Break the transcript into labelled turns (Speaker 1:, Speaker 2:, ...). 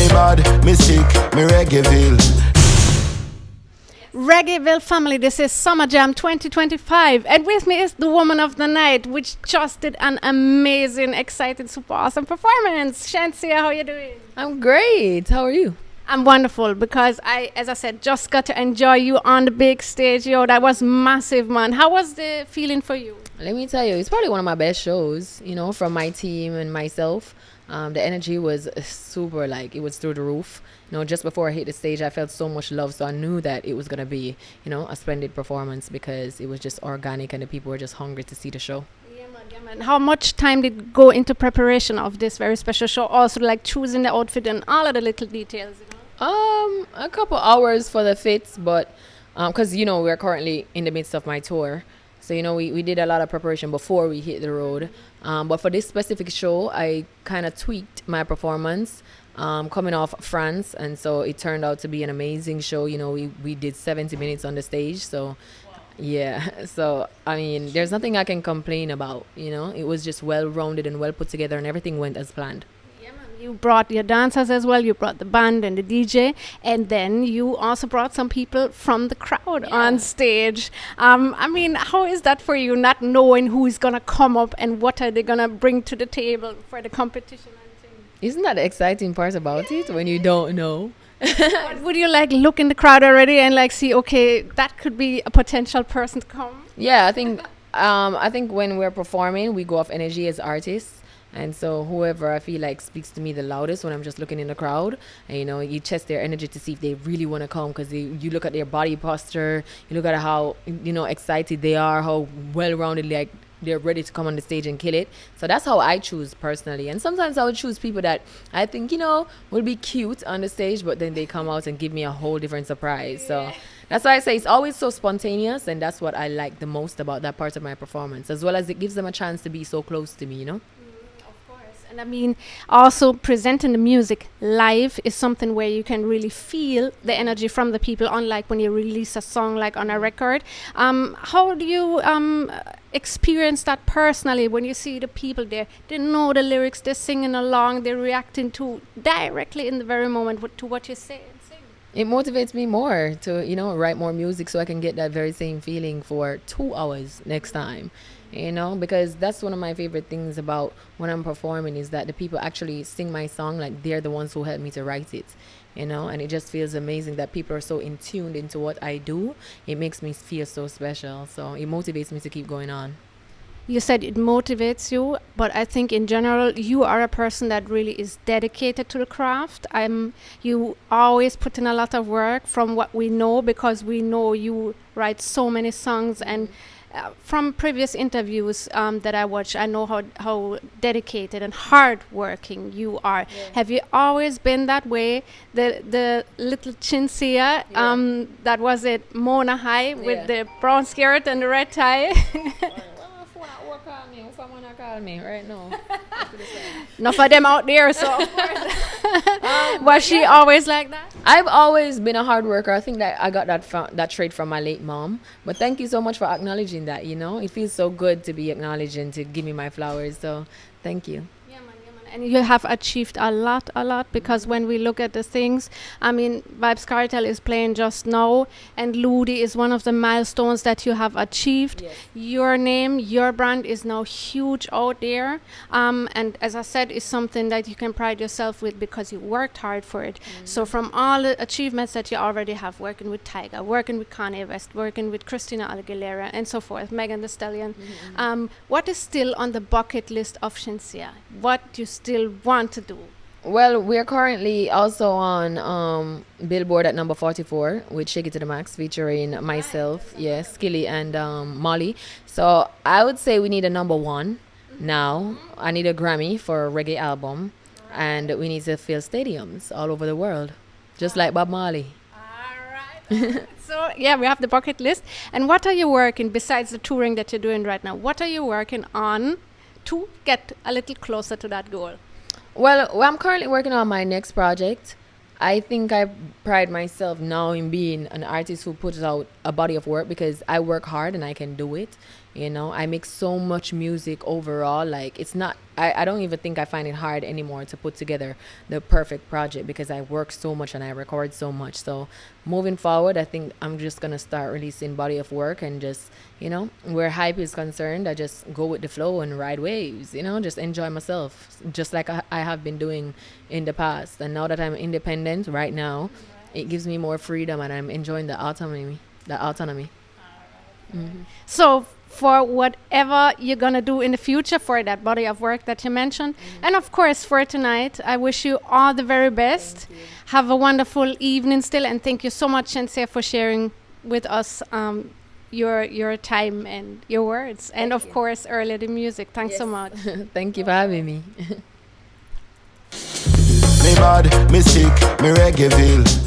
Speaker 1: bad, me sick, me Reggaeville.
Speaker 2: Reggaeville family, this is Summerjam 2025, and with me is the woman of the night, which just did an amazing, exciting, super awesome performance. Shenseea, how are you doing?
Speaker 3: I'm great. How are you?
Speaker 2: I'm wonderful because I, as I said, just got to enjoy you on the big stage. Yo, that was massive, man. How was the feeling for you?
Speaker 3: Let me tell you, it's probably one of my best shows, you know, from my team and myself. The energy was super, like, it was through the roof. You know, just before I hit the stage, I felt so much love. So I knew that it was going to be, you know, a splendid performance because it was just organic and the people were just hungry to see the show.
Speaker 2: Yeah, man. How much time did go into preparation of this very special show? Also, like choosing the outfit and all of the little details, you know?
Speaker 3: A couple hours for the fits, but because, you know, we're currently in the midst of my tour. So, you know, we did a lot of preparation before we hit the road. But for this specific show, I kind of tweaked my performance coming off France. And so it turned out to be an amazing show. You know, we did 70 minutes on the stage. So, yeah. So, I mean, there's nothing I can complain about. You know, it was just well-rounded and well put together and everything went as planned.
Speaker 2: You brought your dancers as well. You brought the band and the DJ, and then you also brought some people from the crowd on stage. I mean, how is that for you, not knowing who is gonna come up and what are they gonna bring to the table for the competition and things?
Speaker 3: Isn't that the exciting part about it when you don't know?
Speaker 2: But would you like look in the crowd already and like see, okay, that could be a potential person to come?
Speaker 3: Yeah, I think when we're performing, we go off energy as artists. And so whoever I feel like speaks to me the loudest when I'm just looking in the crowd, and, you know, you test their energy to see if they really want to come because you look at their body posture, you look at how, you know, excited they are, how well-rounded, like they're ready to come on the stage and kill it. So that's how I choose personally. And sometimes I would choose people that I think, you know, will be cute on the stage, but then they come out and give me a whole different surprise. So that's why I say it's always so spontaneous, and that's what I like the most about that part of my performance, as well as it gives them a chance to be so close to me, you know?
Speaker 2: And I mean, also presenting the music live is something where you can really feel the energy from the people, unlike when you release a song like on a record. How do you experience that personally when you see the people there? They know the lyrics, they're singing along, they're reacting to directly in the very moment to what you say and sing.
Speaker 3: It motivates me more to, you know, write more music so I can get that very same feeling for 2 hours next time. You know, because that's one of my favorite things about when I'm performing is that the people actually sing my song like they're the ones who helped me to write it, you know, and it just feels amazing that people are so in tuned into what I do. It makes me feel so special. So it motivates me to keep going on.
Speaker 2: You said it motivates you, but I think in general you are a person that really is dedicated to the craft. You always put in a lot of work from what we know, because we know you write so many songs, and from previous interviews that I watched, I know how dedicated and hard-working you are. Yeah. Have you always been that way? The little Shenseea, that was it, Mona High with the brown skirt and the red tie?
Speaker 3: Call me right now.
Speaker 2: Enough of them out there, so of course. Was she always like that?
Speaker 3: I've always been a hard worker. I think that I got that trait from my late mom. But thank you so much for acknowledging that, you know. It feels so good to be acknowledged and to give me my flowers. So thank you.
Speaker 2: And you have achieved a lot, because when we look at the things, I mean, Vibes Cartel is playing just now, and Ludi is one of the milestones that you have achieved. Yes. Your name, your brand is now huge out there. And as I said, it's something that you can pride yourself with because you worked hard for it. So from all the achievements that you already have, working with Tyga, working with Kanye West, working with Christina Aguilera, and so forth, Megan Thee Stallion, what is still on the bucket list of Shenseea? What do you still want to do?
Speaker 3: Well, we're currently also on Billboard at number 44 with Shake It to the Max featuring myself, Skilly and Molly. So I would say we need a number 1 now. I need a Grammy for a reggae album, and we need to fill stadiums all over the world, just like Bob Marley.
Speaker 2: All right. So we have the bucket list. And what are you working, besides the touring that you're doing right now, what are you working on to get a little closer to that goal?
Speaker 3: Well, I'm currently working on my next project. I think I pride myself now in being an artist who puts out a body of work because I work hard and I can do it. You know, I make so much music overall. Like, it's not, I don't even think I find it hard anymore to put together the perfect project because I work so much and I record so much. So moving forward, I think I'm just going to start releasing body of work and just, you know, where hype is concerned, I just go with the flow and ride waves, you know, just enjoy myself, just like I have been doing in the past. And now that I'm independent right now, it gives me more freedom and I'm enjoying the autonomy.
Speaker 2: So for whatever you're gonna do in the future, for that body of work that you mentioned, and of course for tonight, I wish you all the very best. Have a wonderful evening still, and thank you so much, Shenseea, for sharing with us your time and your words, and of course earlier the music. Thanks so much.
Speaker 3: Thank you for having me.
Speaker 1: Me mad, me sick, me Reggaeville.